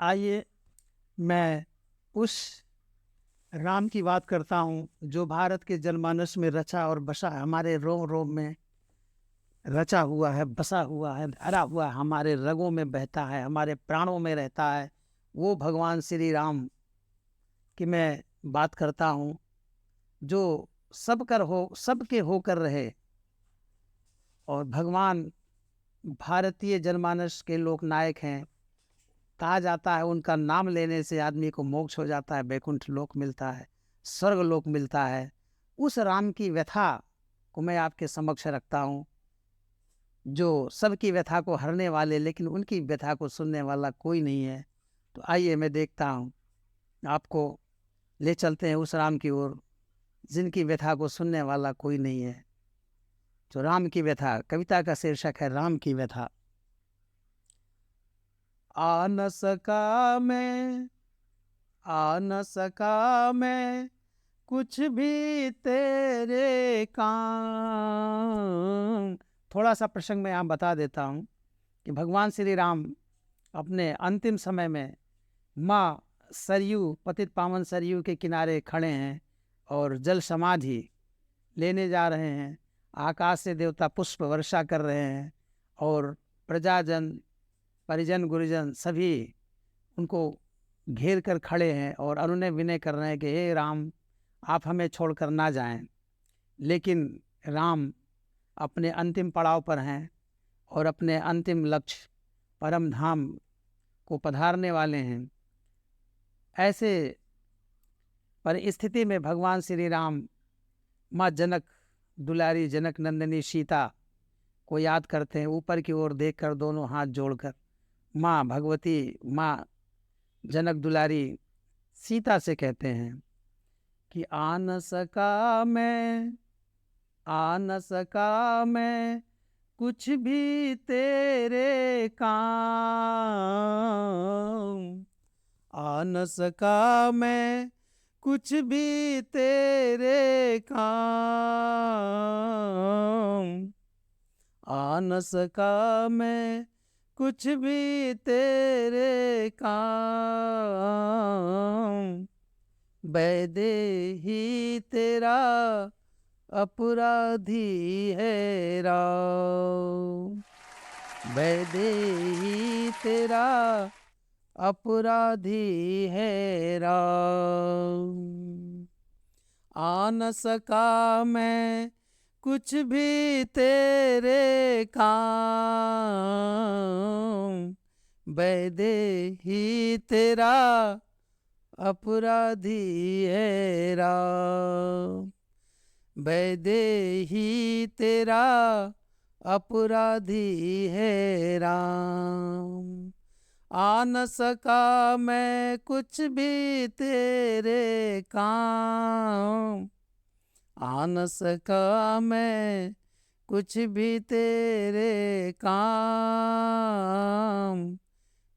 आइए मैं उस राम की बात करता हूँ जो भारत के जनमानस में रचा और बसा है, हमारे रोम रोम में रचा हुआ है, बसा हुआ है, भरा हुआ है, हमारे रगों में बहता है, हमारे प्राणों में रहता है। वो भगवान श्री राम की मैं बात करता हूँ जो सबके होकर रहे। और भगवान भारतीय जनमानस के लोक नायक हैं। कहा जाता है उनका नाम लेने से आदमी को मोक्ष हो जाता है, बैकुंठ लोक मिलता है, स्वर्ग लोक मिलता है। उस राम की व्यथा को मैं आपके समक्ष रखता हूँ, जो सबकी व्यथा को हरने वाले, लेकिन उनकी व्यथा को सुनने वाला कोई नहीं है। तो आइए मैं देखता हूँ, आपको ले चलते हैं उस राम की ओर जिनकी व्यथा को सुनने वाला कोई नहीं है। जो राम की व्यथा, कविता का शीर्षक है राम की व्यथा। आ न सका मैं, आ न सका मैं कुछ भी तेरे काम। थोड़ा सा प्रसंग मैं यहाँ बता देता हूँ कि भगवान श्री राम अपने अंतिम समय में माँ सरयू, पतित पावन सरयू के किनारे खड़े हैं और जल समाधि लेने जा रहे हैं। आकाश से देवता पुष्प वर्षा कर रहे हैं और प्रजाजन, परिजन, गुरुजन सभी उनको घेर कर खड़े हैं और अनुनय विनय कर रहे हैं कि हे राम, आप हमें छोड़कर ना जाएं। लेकिन राम अपने अंतिम पड़ाव पर हैं और अपने अंतिम लक्ष्य परम धाम को पधारने वाले हैं। ऐसे परिस्थिति में भगवान श्री राम माँ जनक दुलारी, जनक नंदिनी सीता को याद करते हैं, ऊपर की ओर देखकर दोनों हाथ जोड़कर। माँ भगवती, माँ जनक दुलारी सीता से कहते हैं कि आ न सका मैं, आ न सका मैं कुछ भी तेरे काम। आ न सका मैं कुछ भी तेरे काम। आ न सका मैं कुछ भी तेरे काम। वैदेही तेरा अपराधी है राम। वैदेही तेरा अपराधी है राम। आ न सका मैं कुछ भी तेरे काम। वैदेही तेरा अपराधी है राम। वैदेही तेरा अपराधी है राम। आ न सका मैं कुछ भी तेरे काम। आ न सका मैं कुछ भी तेरे काम।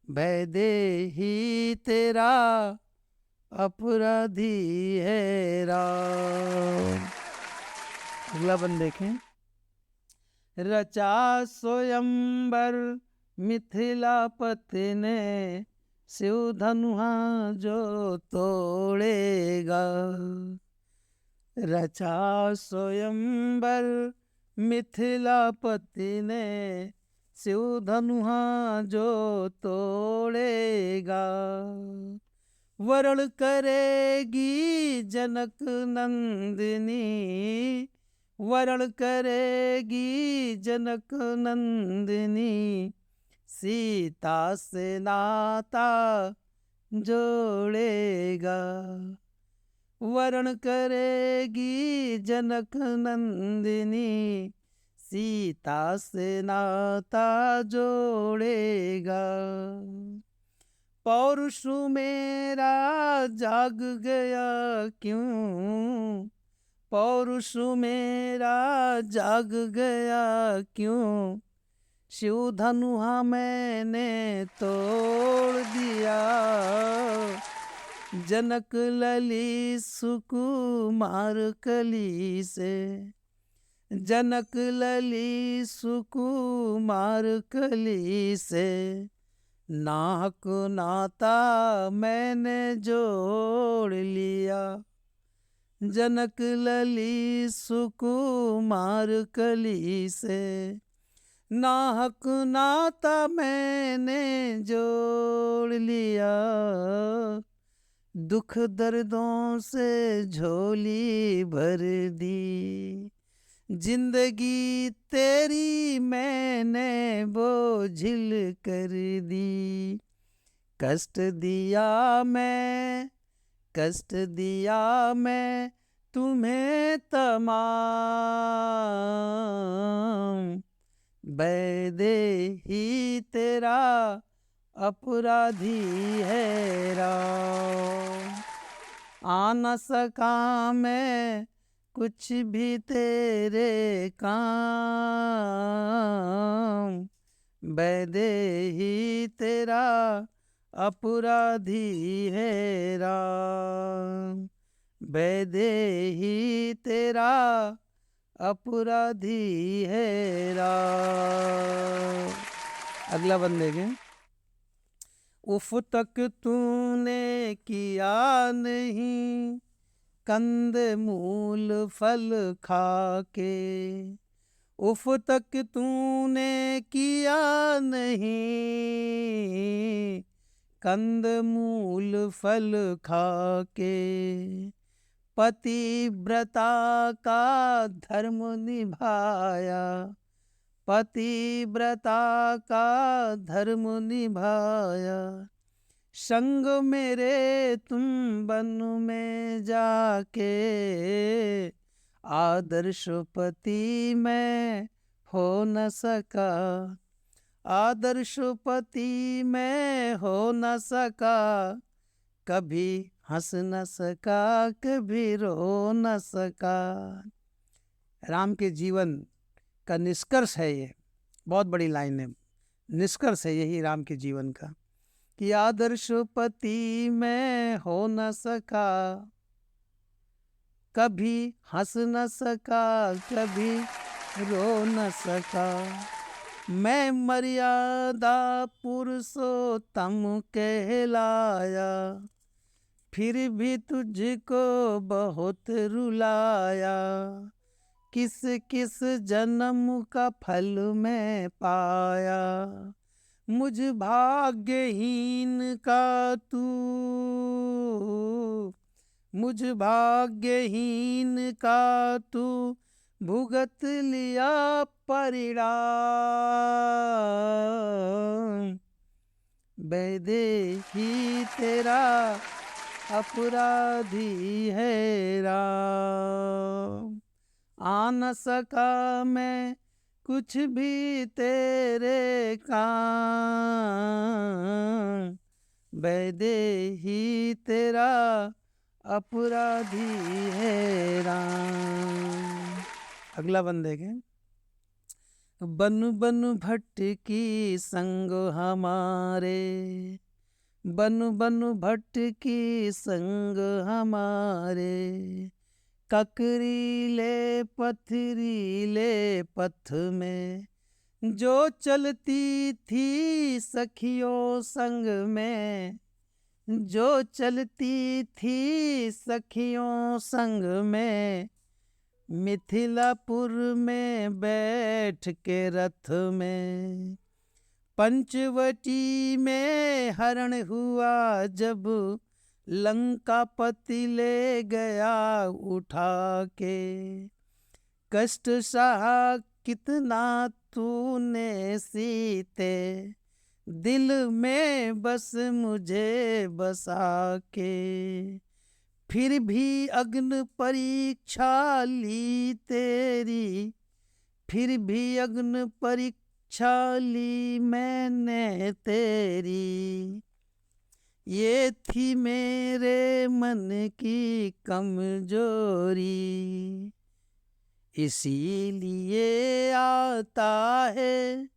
वैदेही तेरा अपराधी है राम। अगला बंद देखें। रचा स्वयंवर मिथिलापति ने, शिव धनुहा जो तोड़ेगा। रचा स्वयंवर मिथिलापति ने, शिव धनुहा जो तोड़ेगा। वरण करेगी जनक नंदिनी, वरण करेगी जनक नंदिनी। सीता से नाता जोड़ेगा। वरण करेगी जनक नंदिनी, सीता से नाता जोड़ेगा। पौरुष मेरा जाग गया क्यों, पौरुष मेरा जाग गया क्यों। शिव धनुहा मैंने तोड़ दिया। जनक लली सुकुमार कली से, जनक लली सुकुमार कली से। नाहक नाता मैंने जोड़ लिया, जनक लली सुकुमार कली से। नाहक नाता मैंने जोड़ लिया, दुख दर्दों से झोली भर दी। जिंदगी तेरी मैंने बोझिल कर दी। कष्ट दिया मैं, कष्ट दिया मैं तुम्हें तमाम। वैदेही तेरा अपराधी है राम। आ न सका मैं कुछ भी तेरे काम। वैदेही तेरा अपराधी है राम। वैदेही तेरा अपराधी है राम। अगला बंदे के। उफ तक तूने किया नहीं, कंद मूल फल खाके। उफ तक तूने किया नहीं, कंद मूल फल खाके। पतिव्रता का धर्म निभाया, पतिव्रता का धर्म निभाया। संग मेरे तुम वन में जाके, आदर्श पति मैं हो न सका। आदर्श पति मैं हो न सका, कभी हंस न सका, कभी रो न सका। राम के जीवन का निष्कर्ष है ये, बहुत बड़ी लाइन है। निष्कर्ष है यही राम के जीवन का कि आदर्श पति मैं हो न सका, कभी हंस न सका, कभी रो न सका। मैं मर्यादा पुरुषोत्तम कहलाया, फिर भी तुझको बहुत रुलाया। किस किस जन्म का फल मैं पाया, मुझ भाग्यहीन का तू, मुझ भाग्यहीन का तू भुगत लिया परिणाम। वैदेही तेरा अपराधी है राम। आ न सका मैं कुछ भी तेरे काम। वैदेही तेरा अपराधी है राम। अगला बंदे के। बन बन भटकी संग हमारे, बन बन भटकी संग हमारे। ककरीले पथरीले पथ में जो चलती थी सखियों संग में, जो चलती थी सखियों संग में। मिथिलापुर में बैठ के रथ में, पंचवटी में हरण हुआ जब, लंकापति ले गया उठा के। कष्ट सहा कितना तूने सीते, दिल में बस मुझे बसा के। फिर भी अग्नि परीक्षा ली तेरी, फिर भी अग्नि परीक्षा ली मैंने तेरी। ये थी मेरे मन की कमजोरी, इसीलिए आता है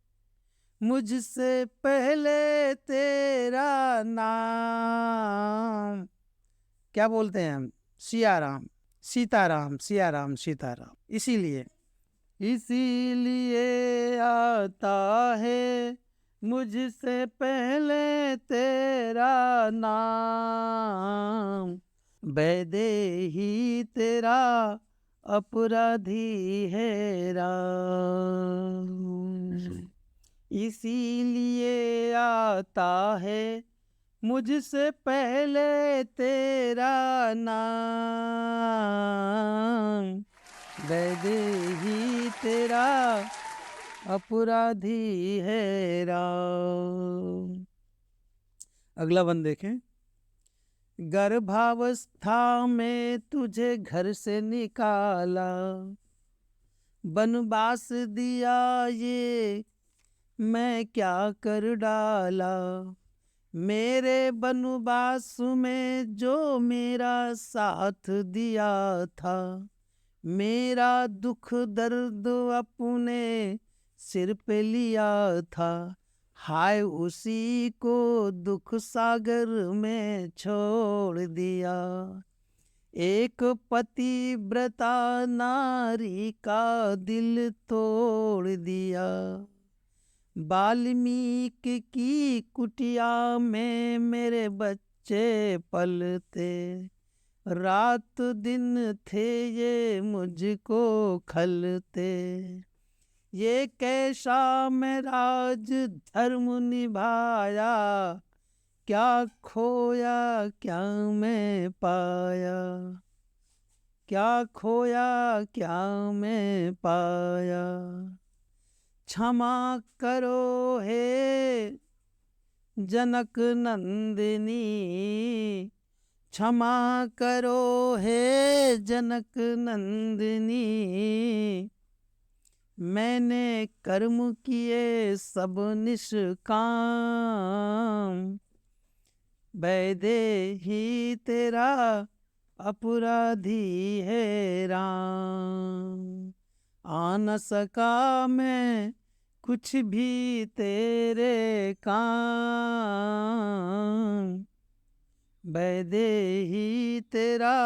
मुझसे पहले तेरा नाम। क्या बोलते हैं हम? सिया राम, सीताराम, सिया राम, सीताराम। इसीलिए, इसीलिए आता है मुझसे पहले तेरा नाम, वैदेही तेरा अपराधी है राम। इसीलिए आता है मुझसे पहले तेरा नाम, वैदेही तेरा अपराधी है राम। अगला वन देखें। गर्भावस्था में तुझे घर से निकाला, वनवास दिया ये मैं क्या कर डाला। मेरे वनवास में जो मेरा साथ दिया था, मेरा दुख दर्द अपने सिर पे लिया था। हाय उसी को दुख सागर में छोड़ दिया। एक पतिव्रता नारी का दिल तोड़ दिया। वाल्मीकि की कुटिया में मेरे बच्चे पलते, रात दिन थे ये मुझको खलते। ये कैसा मैं राज धर्म निभाया, क्या खोया क्या मैं पाया, क्या खोया क्या मैं पाया। क्षमा करो हे जनक नंदिनी, क्षमा करो हे जनक नंदिनी। मैंने कर्म किए सब निष्काम, वैदेही तेरा अपराधी है राम। आ न सका मैं कुछ भी तेरे काम, वैदेही तेरा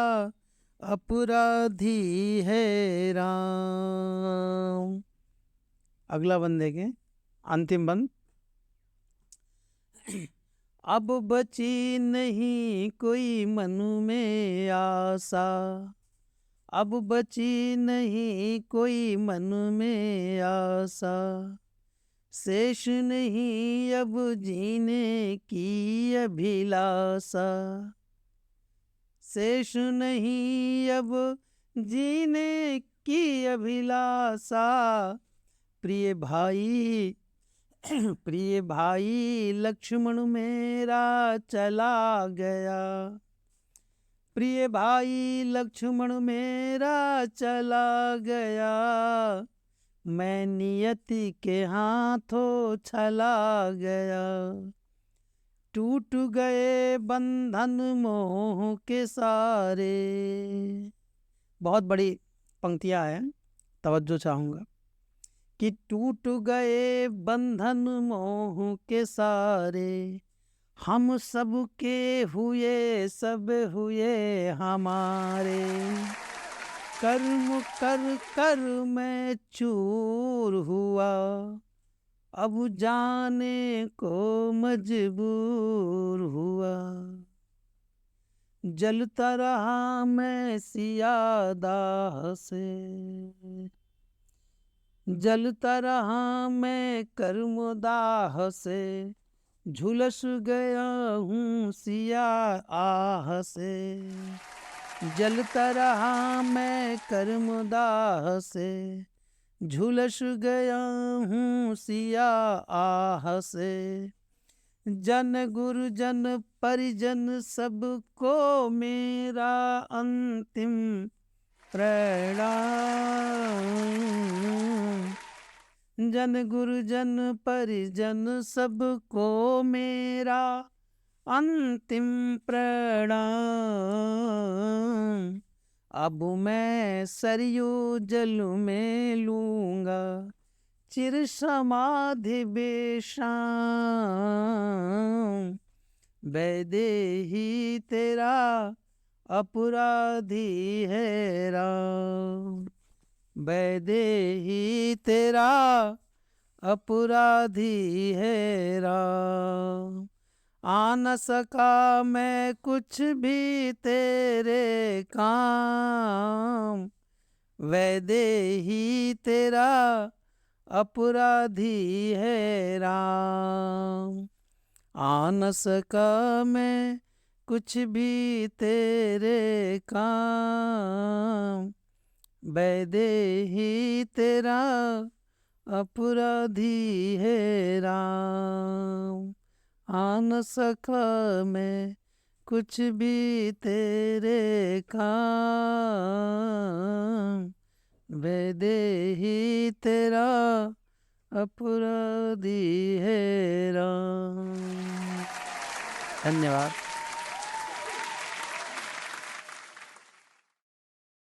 अपराधी है राम। अगला बंद देखें, अंतिम बंद। अब बची नहीं कोई मन में आशा, अब बची नहीं कोई मन में आशा। शेष नहीं अब जीने की अभिलाषा, शेष नहीं अब जीने की अभिलाषा। प्रिय भाई प्रिय भाई लक्ष्मण मेरा चला गया, प्रिय भाई लक्ष्मण मेरा चला गया। मैं नियति के हाथों चला गया, टूट गए बंधन मोह के सारे। बहुत बड़ी पंक्तियां हैं, तवज्जो चाहूँगा कि टूट गए बंधन मोह के सारे। हम सब के हुए सब हुए हमारे, कर्म कर कर मैं चूर हुआ। अब जाने को मजबूर हुआ, जलता रहा मैं सिया दाह से, जलता रहा मैं कर्म दाह से। झुलस गया हूँ सिया आह से, जलता रहा मैं कर्म दाह से। झुलस गया हूँ सिया आह से। जन गुरुजन परिजन सबको मेरा अंतिम प्रणाम। जन गुरुजन परिजन सबको मेरा अंतिम प्रणाम। अब मैं सरयू जल में लूंगा चिर समाधि बेशाम। वैदेही तेरा अपराधी है राम, वैदेही तेरा अपराधी है राम। आ न सका मैं कुछ भी तेरे काम, वैदेही तेरा अपराधी है राम। आ न सका मैं कुछ भी तेरे काम, वैदेही तेरा अपराधी है राम। आ न सका मैं कुछ भी तेरे काम, वैदेही तेरा अपराधी है राम। धन्यवाद।